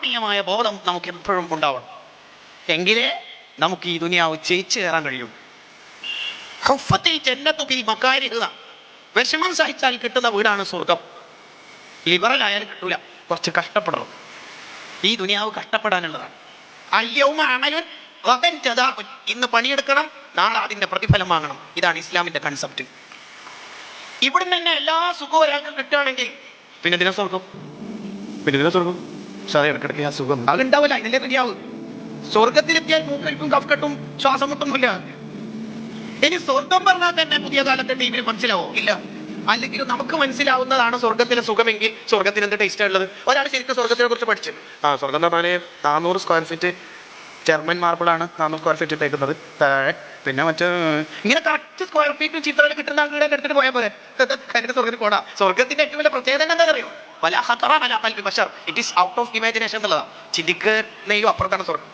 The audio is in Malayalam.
ആത്മീയമായ ബോധം നമുക്ക് എപ്പോഴും ഉണ്ടാവണം. എങ്കിലേ നമുക്ക് ഈ ദുനിയാവ് ജയിച്ചു കയറാൻ കഴിയും. വിഷമം സഹിച്ചാൽ കിട്ടുന്ന വീടാണ് സ്വർഗം. ലിബറൽ ആയാലും കിട്ടൂല, കുറച്ച് കഷ്ടപ്പെടണം. ഈ ദുനിയാവ് കഷ്ടപ്പെടാനുള്ളതാണ്. ഇന്ന് പണിയെടുക്കണം, നാളെ അതിന്റെ പ്രതിഫലം വാങ്ങണം. ഇതാണ് ഇസ്ലാമിന്റെ കൺസെപ്റ്റ്. ഇവിടുന്ന് തന്നെ എല്ലാ സുഖവും ഒരാൾക്ക് കിട്ടുകയാണെങ്കിൽ പിന്നെ ദിന സ്വർഗം, ഇടയ്ക്കിടയ്ക്ക് ആ സുഖം അതുണ്ടാവില്ല. ഇതിന്റെ ദുനിയാവ് സ്വർഗത്തിലെത്തിയാൽ മൂക്കരിക്കും കഫ്കെട്ടും ശ്വാസം മുട്ടൊന്നുമില്ല. ഇനി സ്വർഗം പറഞ്ഞാൽ തന്നെ പുതിയ കാലത്തെ ടീമിന് മനസ്സിലാവോ? ഇല്ല. അല്ലെങ്കിൽ നമുക്ക് മനസ്സിലാവുന്നതാണ് സ്വർഗത്തിലെ സുഖമെങ്കിൽ സ്വർഗത്തിന് എന്ത് ടേസ്റ്റ് ഉള്ളത്? ഒരാൾ ശരിക്കും സ്വർഗത്തിനെ കുറിച്ച് പഠിച്ചു. സ്വർഗം എന്ന് പറഞ്ഞാൽ 400 സ്ക്വയർ ഫീറ്റ് ജർമ്മൻ മാർബിളാണ് 400 സ്ക്വയർ ഫീറ്റ് ഇട്ടേക്കുന്നത് താഴെ. പിന്നെ മറ്റേ ഇങ്ങനെ കറക്റ്റ് സ്ക്വയർ ഫീറ്റ് ചിത്രത്തിൽ കിട്ടുന്ന ആളുടെ എടുത്തിട്ട് പോയാൽ പോലെ സ്വർഗത്തിൽ പോടാ. സ്വർഗത്തിന്റെ ഏറ്റവും വലിയ പ്രത്യേകത എന്താ അറിയോ? It is out of imagination എന്നുള്ളതാണ്. ചിന്തിക്കുന്നതിനും അപ്പുറത്താണ് സ്വർഗം.